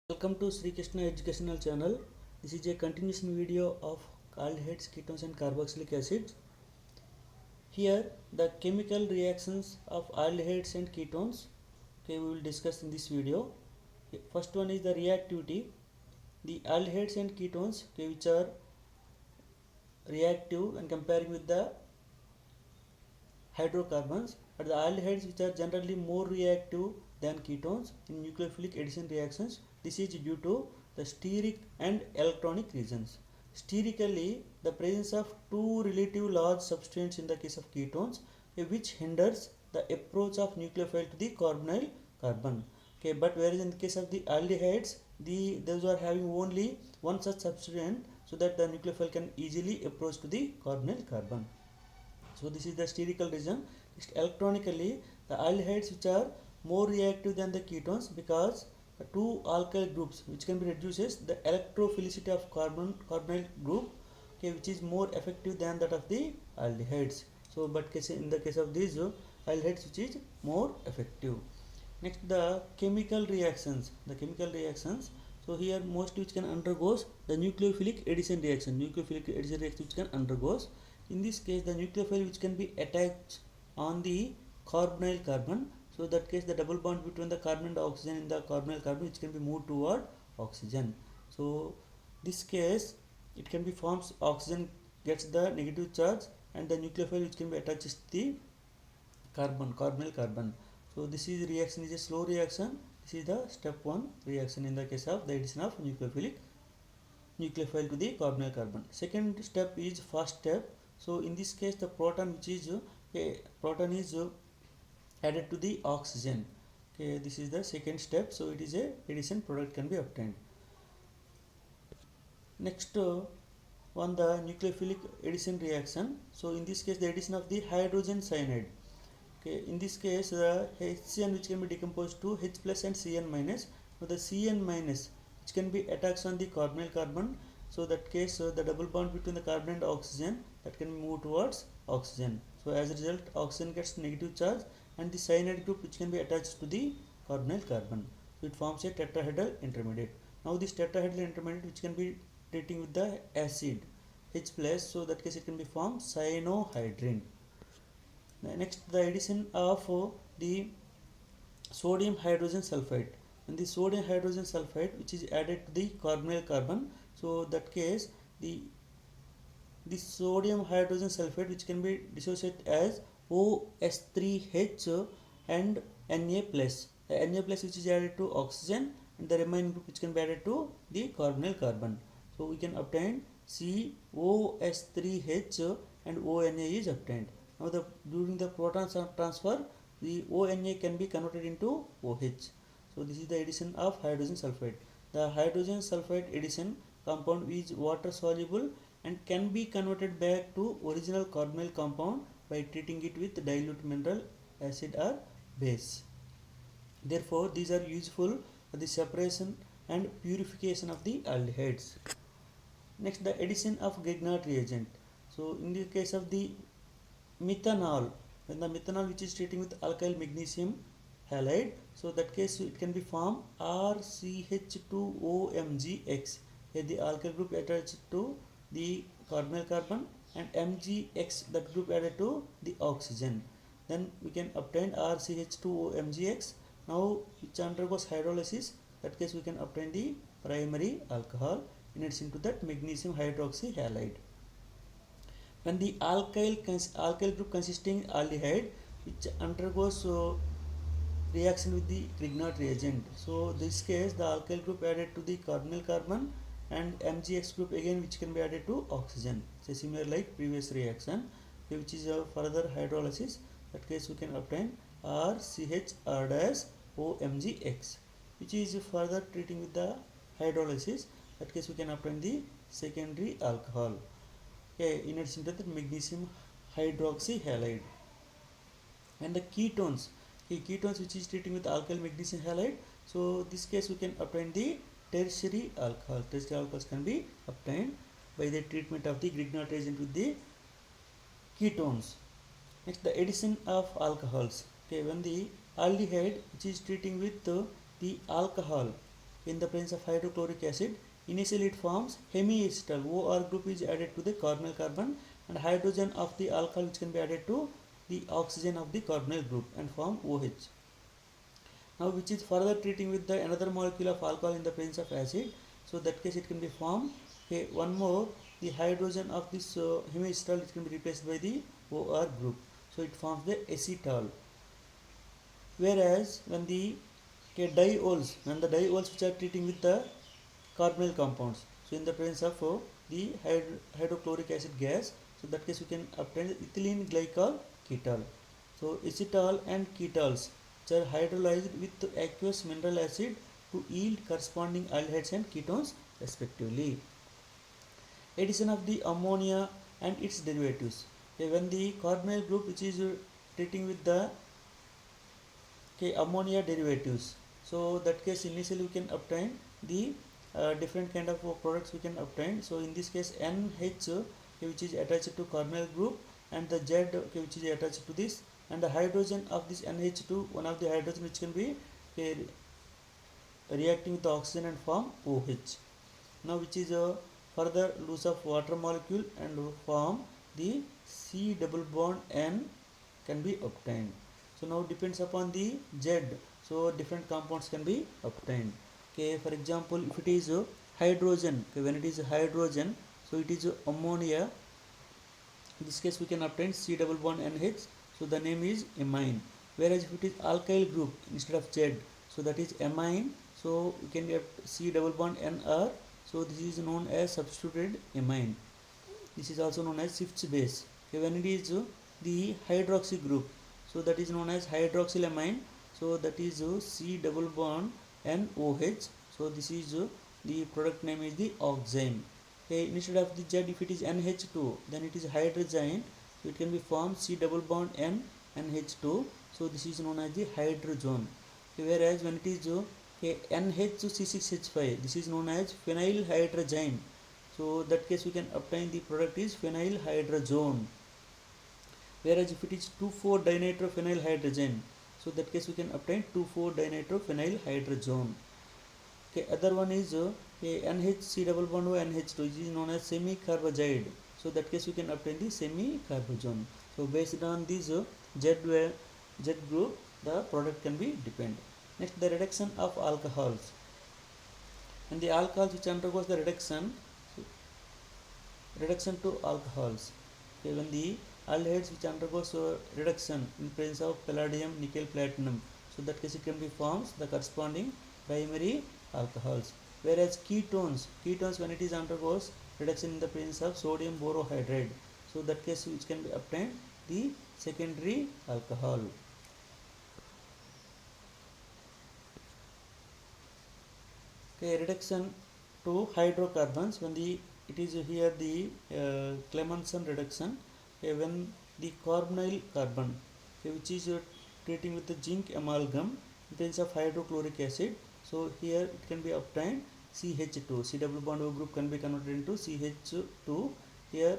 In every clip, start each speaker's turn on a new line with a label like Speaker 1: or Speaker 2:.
Speaker 1: Welcome to ShreeKrishna Educational Channel. This is a continuation video of aldehydes, ketones and carboxylic acids. Here the chemical reactions of aldehydes and ketones we will discuss in this video. First one is the reactivity. The aldehydes and ketones which are reactive and comparing with the hydrocarbons, but the aldehydes which are generally more reactive than ketones in nucleophilic addition reactions. This is due to the steric and electronic reasons. Sterically, the presence of two relative large substrates in the case of ketones, which hinders the approach of nucleophile to the carbonyl carbon. But whereas in the case of the aldehydes, those are having only one such substrate, so that the nucleophile can easily approach to the carbonyl carbon. So this is the sterical reason. Electronically, the aldehydes which are more reactive than the ketones, because the two alkyl groups which can be reduces the electrophilicity of carbonyl group, which is more effective than that of the aldehydes. So but in the case of these aldehydes which is more effective. Next, the chemical reactions. So here mostly which can undergoes the nucleophilic addition reaction. Which can undergoes. In this case, the nucleophile which can be attached on the carbonyl carbon. So that case, the double bond between the carbon and the oxygen in the carbonyl carbon which can be moved toward oxygen. So this case, it can be forms oxygen gets the negative charge, and the nucleophile which can be attached to the carbonyl carbon. So this is reaction is a slow reaction. This is the step 1 reaction in the case of the addition of nucleophile to the carbonyl carbon. Second step is fast step. So in this case, the proton which is added to the oxygen. This is the second step. So it is a addition product can be obtained. Next one, the nucleophilic addition reaction. So in this case, the addition of the hydrogen cyanide. In this case, the HCN which can be decomposed to H plus and Cn minus. So the Cn minus which can be attached on the carbonyl carbon. So that case, the double bond between the carbon and oxygen that can move towards oxygen. So as a result, oxygen gets negative charge, and the cyanide group which can be attached to the carbonyl carbon. So it forms a tetrahedral intermediate. Now this tetrahedral intermediate which can be treating with the acid H plus. So that case it can be formed cyanohydrin. Next, the addition of the sodium hydrogen sulfide. And the sodium hydrogen sulfide which is added to the carbonyl carbon. So that case, the sodium hydrogen sulfide which can be dissociated as OS3H and Na plus. The Na plus which is added to oxygen, and the remaining group which can be added to the carbonyl carbon. So we can obtain COS3H and ONA is obtained. Now during the proton transfer, the ONA can be converted into OH. So this is the addition of hydrogen sulfide. The hydrogen sulfide addition compound is water soluble and can be converted back to original carbonyl compound by treating it with dilute mineral acid or base. Therefore, these are useful for the separation and purification of the aldehydes. Next, the addition of Grignard reagent. So in the case of the methanol, when the methanol which is treating with alkyl magnesium halide, so that case it can be formed RCH2OMgX. Here the alkyl group attached to the carbonyl carbon, and MgX, that group added to the oxygen. Then we can obtain RCH2OMgX. Now which undergoes hydrolysis, that case we can obtain the primary alcohol in addition to that magnesium hydroxy halide. When the alkyl group consisting aldehyde which undergoes reaction with the Grignard reagent. So this case, the alkyl group added to the carbonyl carbon, and MgX group again which can be added to oxygen. So similar like previous reaction, which is a further hydrolysis. That case we can obtain RCHR-OMgX, which is further treating with the hydrolysis. That case we can obtain the secondary alcohol. In addition to the magnesium hydroxy halide. And the ketones, ketones which is treating with alkyl magnesium halide. So this case we can obtain the tertiary alcohol. Tertiary alcohols can be obtained by the treatment of the Grignard reagent with the ketones. Next, the addition of alcohols. When the aldehyde which is treating with the alcohol in the presence of hydrochloric acid, initially it forms hemiacetal. OR group is added to the carbonyl carbon, and hydrogen of the alcohol which can be added to the oxygen of the carbonyl group and form OH. Now which is further treating with the another molecule of alcohol in the presence of acid, so that case it can be formed. Okay, one more, the hydrogen of this hemiacetal, it can be replaced by the OR group, so it forms the acetal. Whereas when the when the diols which are treating with the carbonyl compounds, so in the presence of the hydrochloric acid gas, so that case we can obtain ethylene glycol ketal. So acetal and ketols which are hydrolyzed with aqueous mineral acid to yield corresponding aldehydes and ketones respectively. Addition of the ammonia and its derivatives. Okay, when the carbonyl group which is treating with the ammonia derivatives, so that case initially we can obtain the different kind of products we can obtain. So in this case NH which is attached to carbonyl group, and the Z which is attached to this, and the hydrogen of this NH2, one of the hydrogen which can be reacting with the oxygen and form OH. Now which is further loose of water molecule and form the C double bond N can be obtained. So now depends upon the Z, so different compounds can be obtained. Okay, for example, if it is hydrogen, okay, when it is hydrogen, so it is ammonia. In this case we can obtain C double bond NH, so the name is amine. Whereas if it is alkyl group instead of Z, so that is amine, so we can get C double bond NR, so this is known as substituted amine. This is also known as Schiff's base. Okay, when it is the hydroxy group, so that is known as hydroxylamine, so that is C double bond NOH, so this is the product name is the oxime. Okay, instead of the Z, if it is NH2, then it is hydrogen, so it can be formed C double bond N NH2, so this is known as the hydrogen. Okay, whereas when it is NH2C6H5, this is known as phenyl hydrogen, so that case we can obtain the product is phenyl hydrogen. Whereas if it is 2,4-dinitrophenyl hydrogen, so that case we can obtain 2,4-dinitrophenyl hydrogen. Okay, other one is NHC double bond NH2, which is known as semi-carbazide, so that case we can obtain the semi-carbazone. So based on this Z group, the product can be depend. Next, the reduction of alcohols. And the alcohols which undergoes the reduction to alcohols. Okay, when the aldehydes which undergoes reduction in presence of palladium, nickel, platinum, so that case it can be forms the corresponding primary alcohols. Whereas ketones when it is undergoes reduction in the presence of sodium borohydride, so that case which can be obtained the secondary alcohol. Okay, reduction to hydrocarbons, when it is here the Clemensen reduction, when the carbonyl carbon, which is treating with the zinc amalgam in presence of hydrochloric acid, so here it can be obtained CH2, C double bond O group can be converted into CH2. Here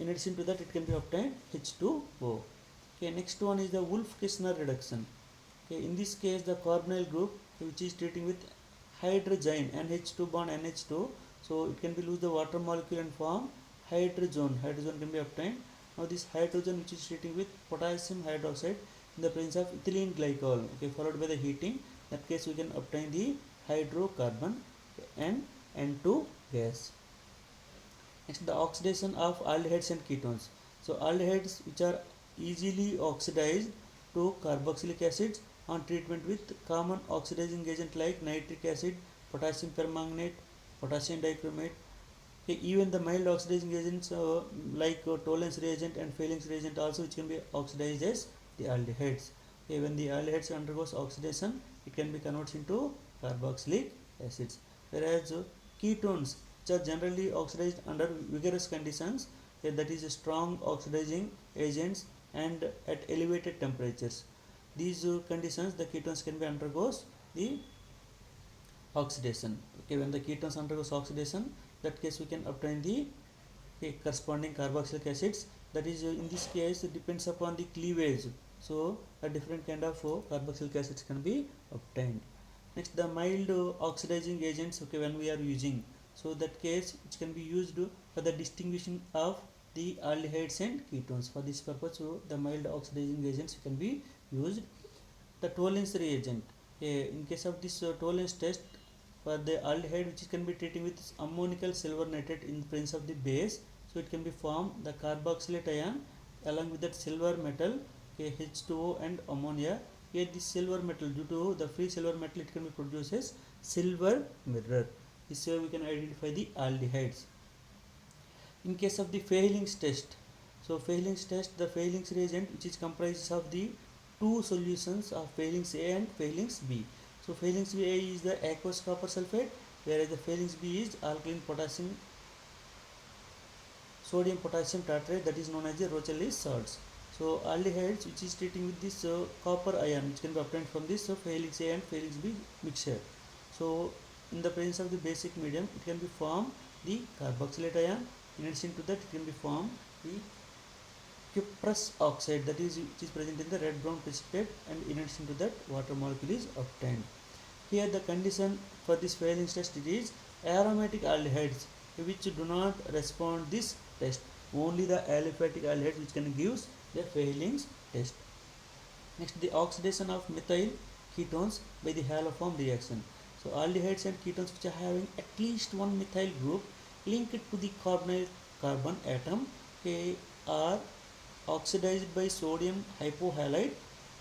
Speaker 1: in addition to that it can be obtained H2O. Okay, next one is the Wolf-kishner reduction. Okay, in this case the carbonyl group which is treating with hydrogen NH2 bond NH2, so it can be lose the water molecule and form hydrogen can be obtained. Now this hydrogen which is treating with potassium hydroxide in the presence of ethylene glycol, okay, followed by the heating, that case we can obtain the hydrocarbon and N2 gas. Next, the oxidation of aldehydes and ketones. So aldehydes which are easily oxidized to carboxylic acids on treatment with common oxidizing agent like nitric acid, potassium permanganate, potassium dichromate. Okay, even the mild oxidizing agents like Tollens reagent and Fehling's reagent also which can be oxidized as the aldehydes. Okay, when the aldehydes undergoes oxidation, it can be converted into carboxylic acids. Whereas ketones which are generally oxidized under vigorous conditions, that is strong oxidizing agents and at elevated temperatures. These conditions the ketones can be undergoes the oxidation. Okay, when the ketones undergoes oxidation, that case we can obtain the corresponding carboxylic acids. That is in this case it depends upon the cleavage, so a different kind of carboxylic acids can be obtained. Next, the mild oxidizing agents, okay, when we are using, so that case it can be used for the distinguishing of the aldehydes and ketones. For this purpose, so the mild oxidizing agents can be used. The tolerance reagent, in case of this tolerance test for the aldehyde, which can be treating with ammonical silver nitrate in the presence of the base, so it can be formed the carboxylate ion along with that silver metal, okay, H2O and ammonia. Here this silver metal, due to the free silver metal, it can be produced as silver mirror. This way we can identify the aldehydes. In case of the Fehling's test, so Fehling's test, the Fehling's reagent, which is comprises of the two solutions of Fehling's A and Fehling's B. So Fehling's A is the aqueous copper sulfate, whereas the Fehling's B is alkaline potassium sodium potassium tartrate, that is known as the Rochelle salts. So aldehydes, which is treating with this copper ion, which can be obtained from this Fehling's A and Fehling's B mixture. So in the presence of the basic medium, it can be formed the carboxylate ion. In addition to that, it can be formed the cuprous oxide, that is which is present in the red brown precipitate, and in addition to that, water molecule is obtained. Here the condition for this Fehling's test, it is aromatic aldehydes which do not respond this test. Only the aliphatic aldehydes which can give the Fehling's test. Next, the oxidation of methyl ketones by the haloform reaction. So aldehydes and ketones which are having at least one methyl group linked to the carbonyl carbon atom, they are oxidized by sodium hypohalide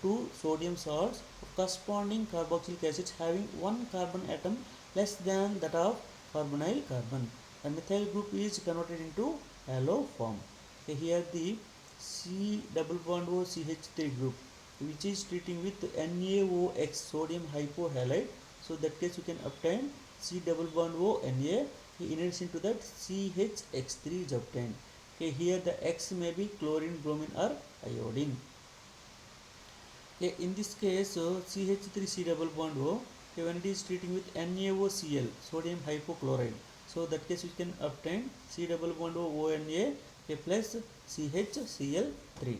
Speaker 1: to sodium salts of corresponding carboxylic acids having one carbon atom less than that of carbonyl carbon. The methyl group is converted into halo form. Okay, here the C double bond O CH3 group, which is treating with NaOX sodium hypohalide. So that case you can obtain C double bond O Na. In addition to that, CHX3 is obtained. Okay, here the X may be chlorine, bromine or iodine. Okay, in this case, CH3 C double bond O, okay, when it is treating with NaOCl sodium hypochlorite, so that case we can obtain C double bond O ONA, okay, plus CHCl3.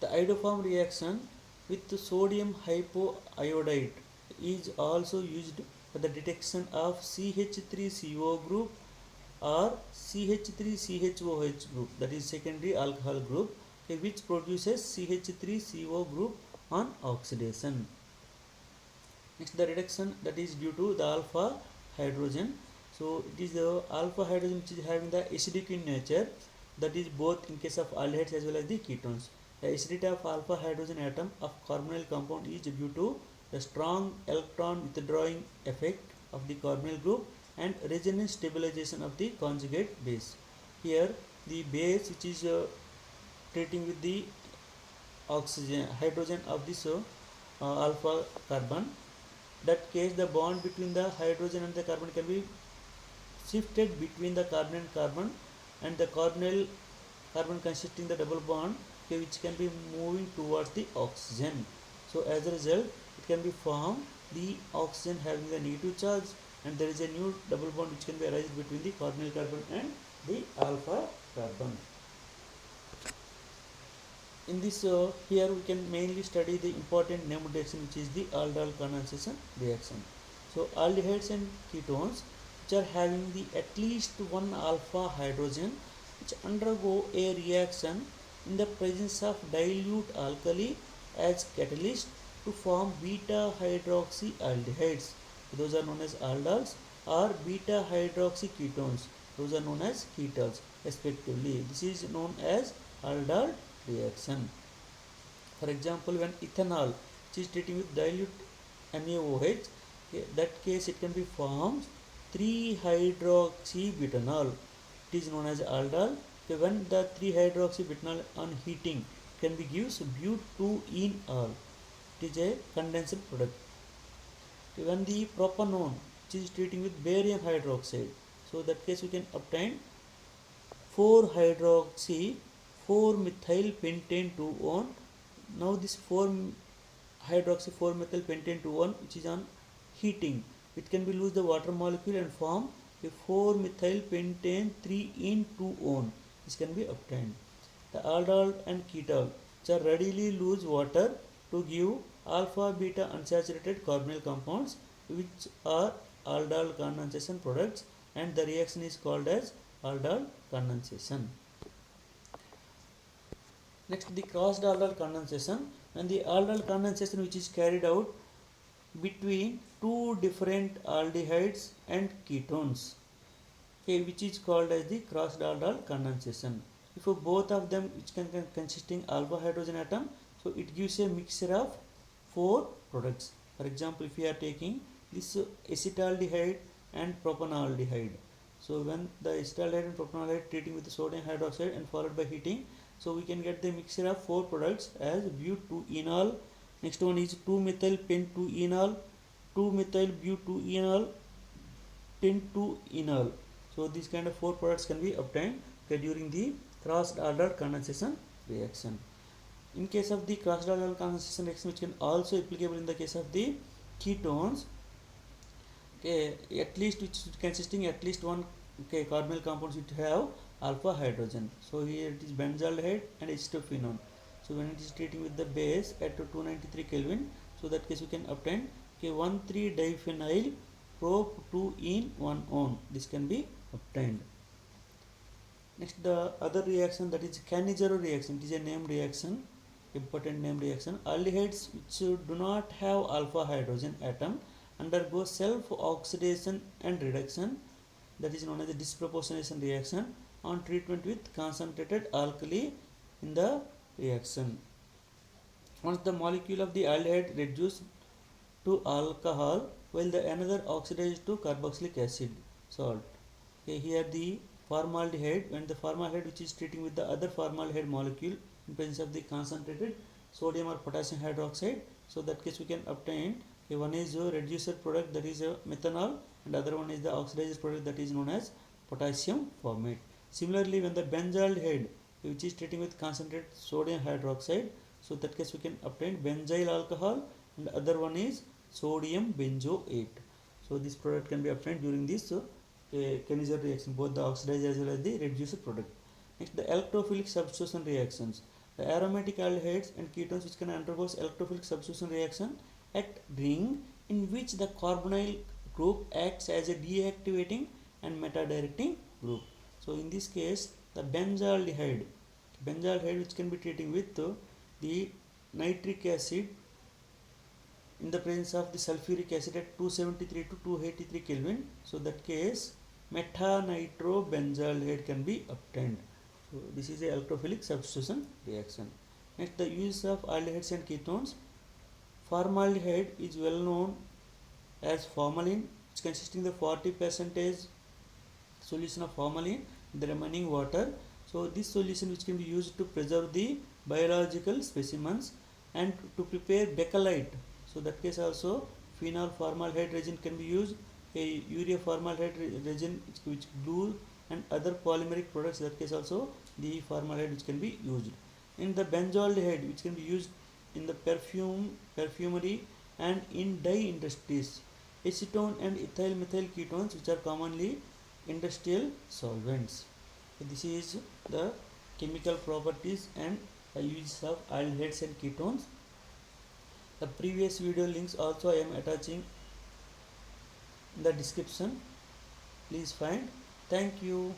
Speaker 1: The iodoform reaction with sodium hypoiodide is also used for the detection of CH3CO group or CH3CHOH group, that is secondary alcohol group, okay, which produces CH3CO group on oxidation. Next, the reduction, that is due to the alpha hydrogen. So it is the alpha hydrogen which is having the acidic in nature, that is both in case of aldehydes as well as the ketones. The acidity of alpha hydrogen atom of carbonyl compound is due to the strong electron withdrawing effect of the carbonyl group and resonance stabilization of the conjugate base. Here the base which is treating with the oxygen hydrogen of this alpha carbon, that case the bond between the hydrogen and the carbon can be shifted between the carbon and carbon, and the carbonyl carbon consisting the double bond, okay, which can be moving towards the oxygen. So as a result, it can be formed the oxygen having the negative charge, and there is a new double bond which can be arised between the carbonyl carbon and the alpha carbon. In this here we can mainly study the important name reaction, which is the Aldol Condensation reaction. So aldehydes and ketones which are having the at least one alpha hydrogen which undergo a reaction in the presence of dilute alkali as catalyst to form beta hydroxy aldehydes. Those are known as aldols, or beta hydroxy ketones. Those are known as ketones respectively. This is known as Aldol reaction. For example, when ethanol, which is treating with dilute NaOH, that case it can be formed 3-hydroxybutanol. It is known as aldol. When the 3-hydroxybutanol on heating can be gives but2-enol. It is a condensed product. When the propanone, which is treating with barium hydroxide, so that case we can obtain 4-hydroxy 4-methyl pentane 2-one. Now this 4-hydroxy 4-methyl pentane 2-one, which is on heating, it can be lose the water molecule and form a 4-methyl pentane 3-en-2-one. This can be obtained. The aldol and ketol, which are readily lose water to give alpha beta unsaturated carbonyl compounds which are aldol condensation products, and the reaction is called as aldol condensation. Next, the crossed aldol condensation. And the aldol condensation which is carried out between two different aldehydes and ketones, okay, which is called as the crossed aldol condensation. If both of them which can consisting alpha hydrogen atom, so it gives a mixture of four products. For example, if we are taking this acetaldehyde and propanaldehyde, so when the acetaldehyde and propanaldehyde treating with the sodium hydroxide and followed by heating, so we can get the mixture of four products as but2-enol. Next one is 2-methyl-pent-2-enol, 2-methyl-but2-enol, pent2-enol. So these kind of four products can be obtained, okay, during the crossed aldol condensation reaction. In case of the crossed aldol condensation reaction, which can also applicable in the case of the ketones, okay, at least which consisting at least one, okay, carbonyl compounds which have alpha hydrogen. So here it is benzaldehyde and H2-phenol. So when it is treating with the base at 293 Kelvin, so that case we can obtain, okay, 1,3-diphenyl prop-2-en-1-on. This can be obtained. Next, the other reaction, that is Cannizaro reaction. It is a named reaction, important named reaction. Aldehydes which do not have alpha hydrogen atom undergo self-oxidation and reduction, that is known as the disproportionation reaction, on treatment with concentrated alkali in the reaction. Once the molecule of the aldehyde reduced to alcohol, while the another oxidized to carboxylic acid salt. Okay, here the formaldehyde, when the formaldehyde which is treating with the other formaldehyde molecule in presence of the concentrated sodium or potassium hydroxide, so that case we can obtain, okay, one is a reducer product, that is a methanol, and other one is the oxidized product, that is known as potassium formate. Similarly, when the benzaldehyde which is treating with concentrated sodium hydroxide, so that case we can obtain benzyl alcohol, and other one is sodium benzoate. So this product can be obtained during this Cannizaro reaction, both the oxidized as well as the reducer product. Next, the electrophilic substitution reactions. The aromatic aldehydes and ketones which can undergo electrophilic substitution reaction at ring in which the carbonyl group acts as a deactivating and meta-directing group. So in this case, the benzaldehyde which can be treating with the nitric acid in the presence of the sulfuric acid at 273 to 283 Kelvin. So that case, meta-nitrobenzaldehyde can be obtained. So this is a electrophilic substitution reaction. Next, the use of aldehydes and ketones. Formaldehyde is well known as formalin. It's consisting of 40% solution of formalin, the remaining water. So this solution which can be used to preserve the biological specimens and to prepare bakelite. So that case also phenol formaldehyde resin can be used, a urea formaldehyde resin which glue and other polymeric products, that case also the formaldehyde which can be used. In the benzaldehyde which can be used in the perfumery and in dye industries. Acetone and ethyl methyl ketones which are commonly industrial solvents. So this is the chemical properties and the use of aldehydes and ketones. The previous video links also I am attaching in the description. Please find. Thank you.